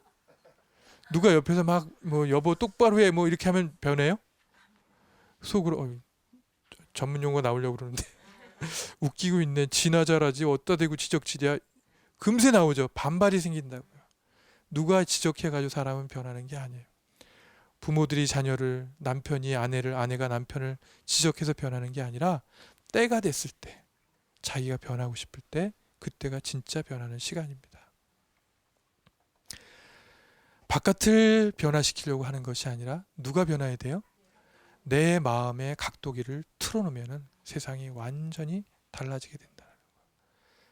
누가 옆에서 막 뭐 여보 똑바로 해 뭐 이렇게 하면 변해요? 속으로 전문 용어 나오려고 그러는데 웃기고 있네. 지나 잘하지 어디다 대고 지적질이야. 금세 나오죠. 반발이 생긴다고요. 누가 지적해가지고 사람은 변하는 게 아니에요. 부모들이 자녀를, 남편이 아내를, 아내가 남편을 지적해서 변하는 게 아니라 때가 됐을 때, 자기가 변하고 싶을 때, 그때가 진짜 변하는 시간입니다. 바깥을 변화시키려고 하는 것이 아니라 누가 변화해야 돼요? 내 마음의 각도기를 틀어놓으면 세상이 완전히 달라지게 된다는 거예요.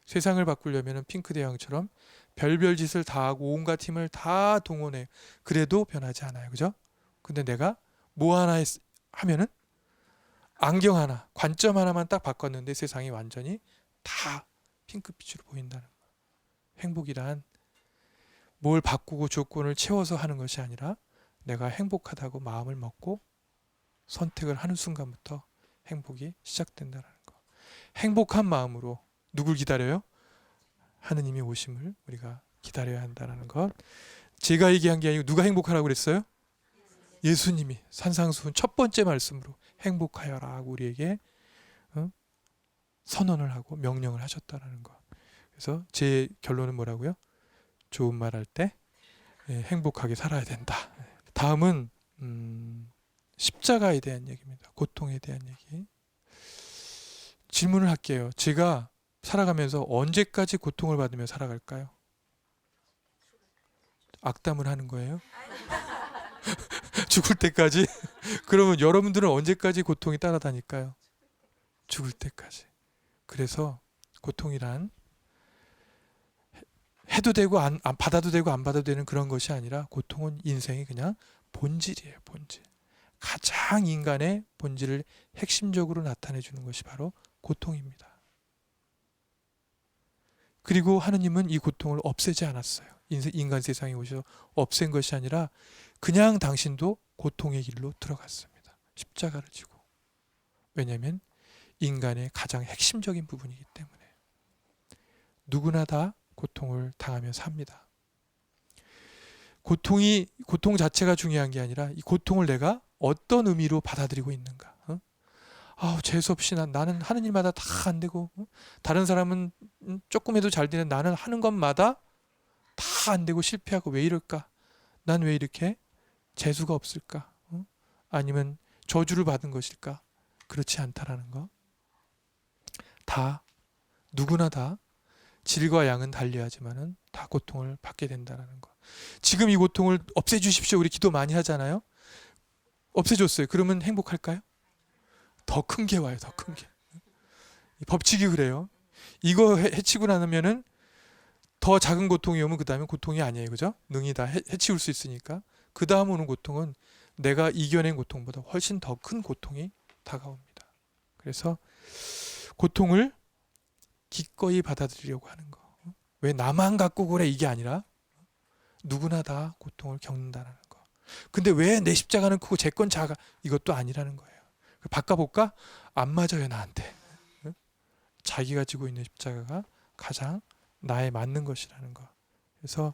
세상을 바꾸려면 핑크 대왕처럼 별별 짓을 다 하고 온갖 힘을 다 동원해. 그래도 변하지 않아요. 그죠? 근데 내가 뭐 하나 하면은 안경 하나, 관점 하나만 딱 바꿨는데 세상이 완전히 다 핑크빛으로 보인다는 거예요. 행복이란 뭘 바꾸고 조건을 채워서 하는 것이 아니라 내가 행복하다고 마음을 먹고 선택을 하는 순간부터 행복이 시작된다는 거. 행복한 마음으로 누굴 기다려요? 하느님의 오심을 우리가 기다려야 한다는 것. 제가 얘기한 게 아니고 누가 행복하라고 그랬어요? 예수님이 산상수훈 첫 번째 말씀으로 행복하여라 하고 우리에게 선언을 하고 명령을 하셨다라는 거. 그래서 제 결론은 뭐라고요? 좋은 말 할 때 행복하게 살아야 된다. 다음은 십자가에 대한 얘기입니다. 고통에 대한 얘기. 질문을 할게요. 제가 살아가면서 언제까지 고통을 받으며 살아갈까요? 악담을 하는 거예요? 죽을 때까지? 그러면 여러분들은 언제까지 고통이 따라다닐까요? 죽을 때까지. 그래서 고통이란 해도 되고 안 받아도 되고 안 받아도 되는 그런 것이 아니라 고통은 인생의 그냥 본질이에요. 본질. 가장 인간의 본질을 핵심적으로 나타내 주는 것이 바로 고통입니다. 그리고 하느님은 이 고통을 없애지 않았어요. 인간 세상에 오셔서 없앤 것이 아니라 그냥 당신도 고통의 길로 들어갔습니다. 십자가를 지고. 왜냐하면 인간의 가장 핵심적인 부분이기 때문에. 누구나 다 고통을 당하며 삽니다. 고통 자체가 중요한 게 아니라 이 고통을 내가 어떤 의미로 받아들이고 있는가. 재수없이 나는 하는 일마다 다 안 되고 다른 사람은 조금해도 잘 되는 나는 하는 것마다 다 안 되고 실패하고 왜 이럴까? 난 왜 이렇게 재수가 없을까? 아니면 저주를 받은 것일까? 그렇지 않다라는 거. 다 누구나 다 질과 양은 달리하지만은 다 고통을 받게 된다라는 거. 지금 이 고통을 없애주십시오. 우리 기도 많이 하잖아요. 없애줬어요. 그러면 행복할까요? 더 큰 게 와요. 더 큰 게. 법칙이 그래요. 이거 해치고 나면은 더 작은 고통이 오면 그 다음에 고통이 아니에요. 그죠? 능히 다 해치울 수 있으니까. 그 다음 오는 고통은 내가 이겨낸 고통보다 훨씬 더 큰 고통이 다가옵니다. 그래서 고통을 기꺼이 받아들이려고 하는 거. 왜 나만 갖고 그래 이게 아니라 누구나 다 고통을 겪는다는 거. 근데 왜 내 십자가는 크고 제 건 작아? 이것도 아니라는 거예요. 바꿔볼까? 안 맞아요 나한테. 자기가 지고 있는 십자가가 가장 나에 맞는 것이라는 거. 그래서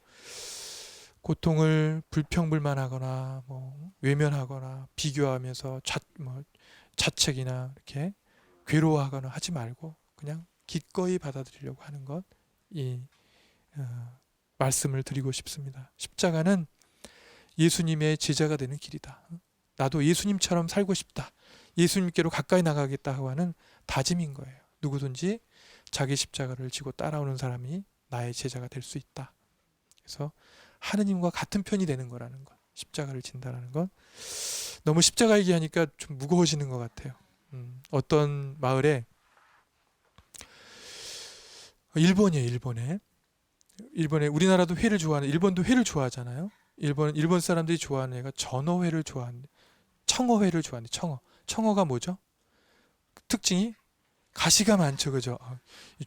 고통을 불평불만하거나 외면하거나 비교하면서 자책이나 이렇게 괴로워하거나 하지 말고 그냥 기꺼이 받아들이려고 하는 것, 말씀을 드리고 싶습니다. 십자가는 예수님의 제자가 되는 길이다. 나도 예수님처럼 살고 싶다. 예수님께로 가까이 나가겠다 하는 다짐인 거예요. 누구든지 자기 십자가를 지고 따라오는 사람이 나의 제자가 될 수 있다. 그래서 하느님과 같은 편이 되는 거라는 것. 십자가를 진다라는 것. 너무 십자가 얘기하니까 좀 무거워지는 것 같아요. 어떤 마을에 일본이에요. 일본에 우리나라도 회를 좋아하는 일본도 회를 좋아하잖아요. 일본 사람들이 좋아하는 애가 전어회를 좋아하는데 청어회를 좋아하는데 청어가 뭐죠? 특징이 가시가 많죠, 그죠?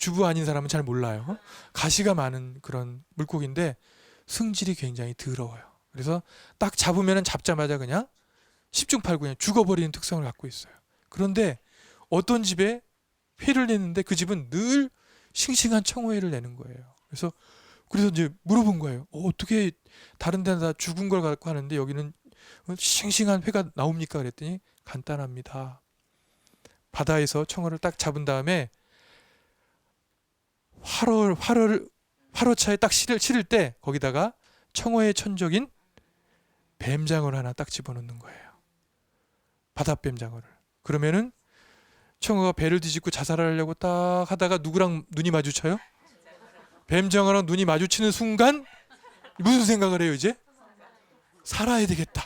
주부 아닌 사람은 잘 몰라요. 가시가 많은 그런 물고기인데 승질이 굉장히 더러워요. 그래서 딱 잡으면 잡자마자 그냥 10중 8구 그냥 죽어버리는 특성을 갖고 있어요. 그런데 어떤 집에 회를 내는데 그 집은 늘 싱싱한 청어회를 내는 거예요. 그래서 이제 물어본 거예요. 어떻게 다른 데는 다 죽은 걸 갖고 하는데 여기는 싱싱한 회가 나옵니까? 그랬더니 간단합니다. 바다에서 청어를 딱 잡은 다음에 화로차에 딱 실을 때 거기다가 청어의 천적인 뱀장어를 하나 딱 집어넣는 거예요. 바다뱀장어를. 그러면은 청어가 배를 뒤집고 자살을 하려고 딱 하다가 누구랑 눈이 마주쳐요? 뱀장어랑 눈이 마주치는 순간 무슨 생각을 해요 이제? 살아야 되겠다.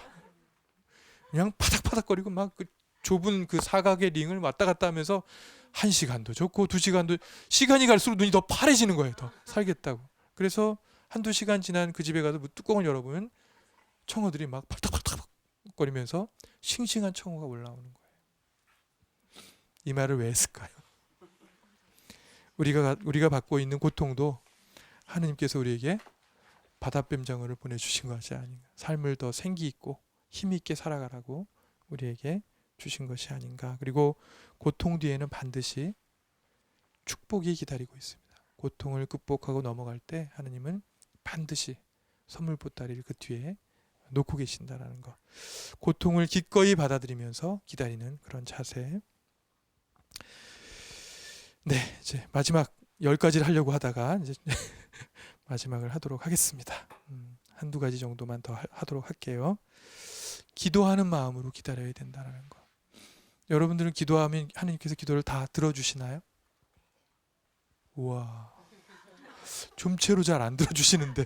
그냥 파닥파닥거리고 막 그 좁은 그 사각의 링을 왔다 갔다 하면서 1시간도 좋고 2시간도 시간이 갈수록 눈이 더 파래지는 거예요. 더 살겠다고. 그래서 1-2시간 지난 그 집에 가서 뚜껑을 열어보면 청어들이 막 팔딱팔딱거리면서 싱싱한 청어가 올라오는 거예요. 이 말을 왜 했을까요? 우리가 받고 있는 고통도 하느님께서 우리에게 바다뱀장어를 보내주신 것이 아닌가. 삶을 더 생기 있고 힘 있게 살아가라고 우리에게 주신 것이 아닌가. 그리고 고통 뒤에는 반드시 축복이 기다리고 있습니다. 고통을 극복하고 넘어갈 때 하느님은 반드시 선물 보따리를 그 뒤에 놓고 계신다라는 것. 고통을 기꺼이 받아들이면서 기다리는 그런 자세. 네, 이제 마지막 10가지를 하려고 하다가 이제 마지막을 하도록 하겠습니다. 한두 가지 정도만 더 하도록 할게요. 기도하는 마음으로 기다려야 된다는 거. 여러분들은 기도하면 하나님께서 기도를 다 들어주시나요? 우와, 좀채로 잘 안 들어주시는데.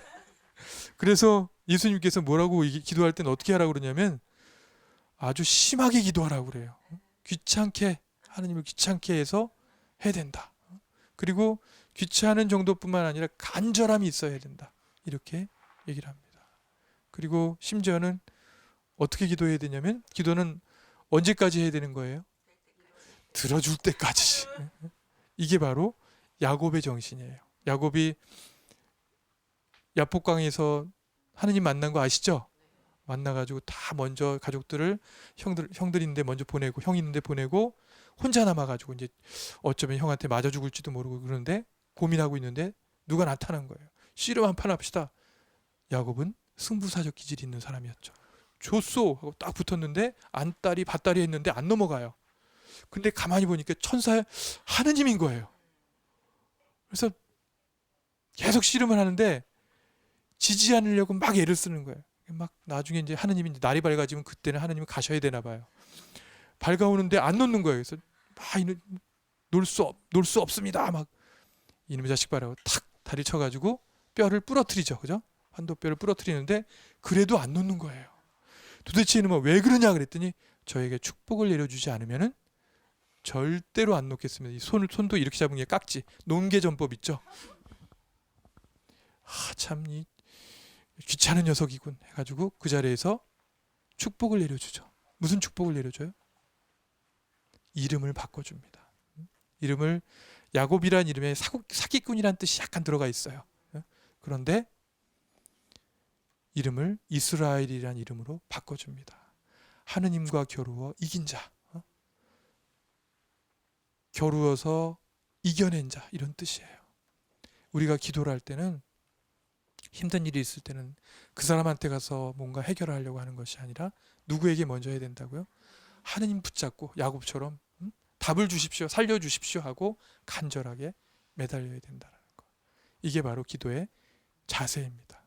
그래서 예수님께서 뭐라고 기도할 때는 어떻게 하라고 그러냐면 아주 심하게 기도하라고 그래요. 귀찮게, 하나님을 귀찮게 해서 해야 된다. 그리고 귀찮은 정도뿐만 아니라 간절함이 있어야 된다. 이렇게 얘기를 합니다. 그리고 심지어는 어떻게 기도해야 되냐면 기도는 언제까지 해야 되는 거예요? 들어줄 때까지. 이게 바로 야곱의 정신이에요. 야곱이 야복강에서 하느님 만난 거 아시죠? 만나가지고 다 먼저 가족들을 형들 있는데 먼저 보내고 형 있는데 보내고 혼자 남아가지고 이제 어쩌면 형한테 맞아 죽을지도 모르고 그러는데 고민하고 있는데 누가 나타난 거예요. 씨름 한판 합시다. 야곱은 승부사적 기질이 있는 사람이었죠. 줬소 하고 딱 붙었는데 안딸이 밭딸이 했는데 안 넘어가요. 근데 가만히 보니까 천사의 하느님인 거예요. 그래서 계속 씨름을 하는데 지지 않으려고 막 애를 쓰는 거예요. 막 나중에 이제 하느님이 날이 밝아지면 그때는 하느님이 가셔야 되나 봐요. 밝아오는데 안 놓는 거예요. 그래서 막 놀 수 없습니다. 막 이놈의 자식 봐라고 탁 다리 쳐가지고 뼈를 부러뜨리죠. 그죠? 환도뼈를 부러뜨리는데 그래도 안 놓는 거예요. 도대체 이놈아 왜 그러냐 그랬더니 저에게 축복을 내려주지 않으면은 절대로 안 놓겠습니다. 이 손도 이렇게 잡은 게 깍지. 논개전법 있죠. 참 이 귀찮은 녀석이군 해가지고 그 자리에서 축복을 내려주죠. 무슨 축복을 내려줘요? 이름을 바꿔줍니다. 이름을 야곱이란 이름에 사기꾼이란 뜻이 약간 들어가 있어요. 그런데 이름을 이스라엘이란 이름으로 바꿔줍니다. 하느님과 겨루어 이긴 자, 겨루어서 이겨낸 자 이런 뜻이에요. 우리가 기도를 할 때는 힘든 일이 있을 때는 그 사람한테 가서 뭔가 해결을 하려고 하는 것이 아니라 누구에게 먼저 해야 된다고요? 하느님 붙잡고 야곱처럼 답을 주십시오, 살려주십시오 하고 간절하게 매달려야 된다는 것. 이게 바로 기도의 자세입니다.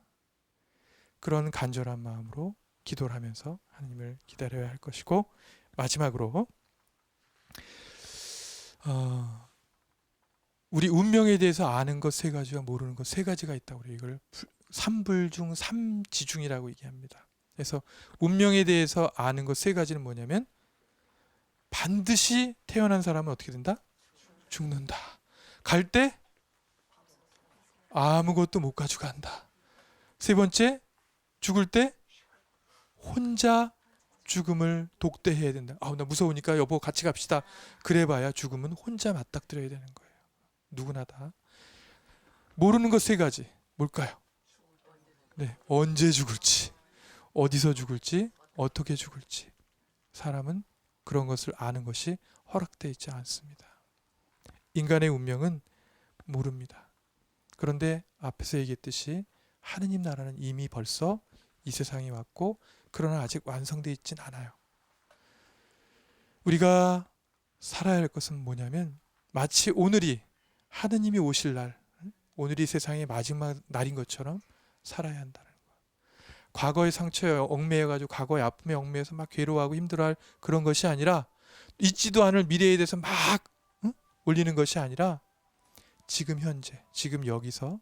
그런 간절한 마음으로 기도를 하면서 하나님을 기다려야 할 것이고 마지막으로 우리 운명에 대해서 아는 것 세 가지와 모르는 것 세 가지가 있다고 그래요. 이걸 삼불중 삼지중이라고 얘기합니다. 그래서 운명에 대해서 아는 것 세 가지는 뭐냐면 반드시 태어난 사람은 어떻게 된다? 죽는다. 갈 때 아무것도 못 가지고 간다. 세 번째, 죽을 때 혼자 죽음을 독대해야 된다. 나 무서우니까 여보 같이 갑시다. 그래봐야 죽음은 혼자 맞닥뜨려야 되는 거예요. 누구나 다. 모르는 것 세 가지. 뭘까요? 네, 언제 죽을지, 어디서 죽을지, 어떻게 죽을지. 사람은 그런 것을 아는 것이 허락되어 있지 않습니다. 인간의 운명은 모릅니다. 그런데 앞에서 얘기했듯이 하느님 나라는 이미 벌써 이 세상에 왔고 그러나 아직 완성되어 있진 않아요. 우리가 살아야 할 것은 뭐냐면 마치 오늘이 하느님이 오실 날, 오늘이 세상의 마지막 날인 것처럼 살아야 한다는 거예요. 과거의 상처에 얽매여가지고 과거의 아픔에 얽매여서 막 괴로워하고 힘들어할 그런 것이 아니라 있지도 않을 미래에 대해서 막 올리는 것이 아니라 지금 현재, 지금 여기서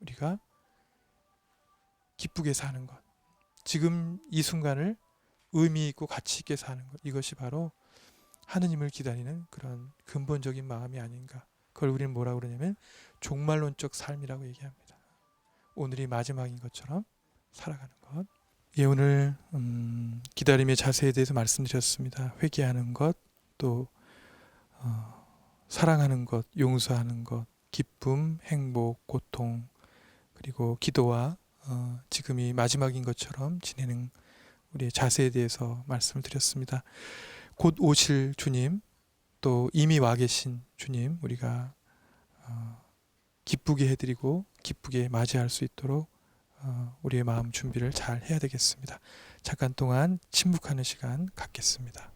우리가 기쁘게 사는 것, 지금 이 순간을 의미 있고 가치 있게 사는 것, 이것이 바로 하느님을 기다리는 그런 근본적인 마음이 아닌가. 그걸 우리는 뭐라고 그러냐면 종말론적 삶이라고 얘기합니다. 오늘이 마지막인 것처럼 살아가는 것. 예, 오늘 기다림의 자세에 대해서 말씀드렸습니다. 회개하는 것, 또 사랑하는 것, 용서하는 것, 기쁨, 행복, 고통, 그리고 기도와 지금이 마지막인 것처럼 지내는 우리의 자세에 대해서 말씀을 드렸습니다. 곧 오실 주님, 또 이미 와 계신 주님, 우리가 기쁘게 해드리고 기쁘게 맞이할 수 있도록 우리의 마음 준비를 잘 해야 되겠습니다. 잠깐 동안 침묵하는 시간 갖겠습니다.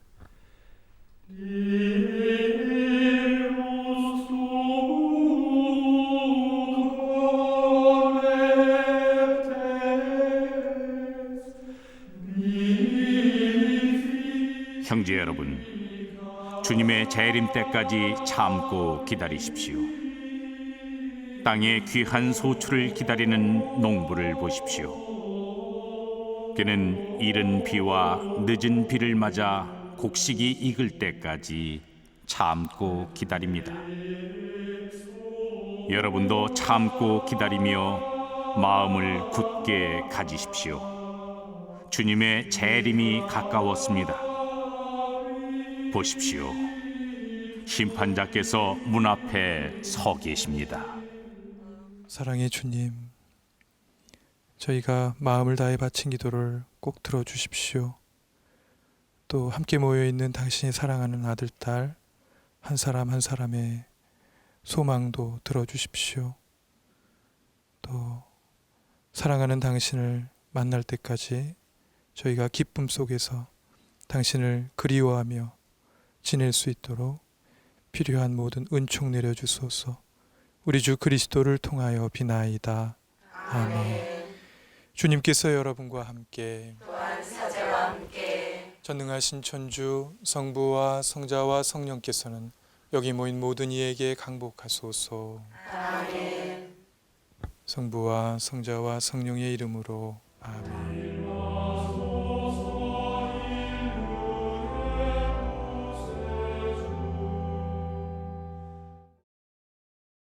형제 여러분, 주님의 재림 때까지 참고 기다리십시오. 땅의 귀한 소출을 기다리는 농부를 보십시오. 그는 이른 비와 늦은 비를 맞아 곡식이 익을 때까지 참고 기다립니다. 여러분도 참고 기다리며 마음을 굳게 가지십시오. 주님의 재림이 가까웠습니다. 보십시오. 심판자께서 문 앞에 서 계십니다. 사랑의 주님, 저희가 마음을 다해 바친 기도를 꼭 들어주십시오. 또 함께 모여있는 당신이 사랑하는 아들, 딸 한 사람 한 사람의 소망도 들어주십시오. 또 사랑하는 당신을 만날 때까지 저희가 기쁨 속에서 당신을 그리워하며 지낼 수 있도록 필요한 모든 은총 내려주소서. 우리 주 그리스도를 통하여 비나이다. 아멘. 주님께서 여러분과 함께 또한 사자와 함께 전능하신 천주 성부와 성자와 성령께서는 여기 모인 모든 이에게 강복하소서. 아멘. 성부와 성자와 성령의 이름으로 아멘.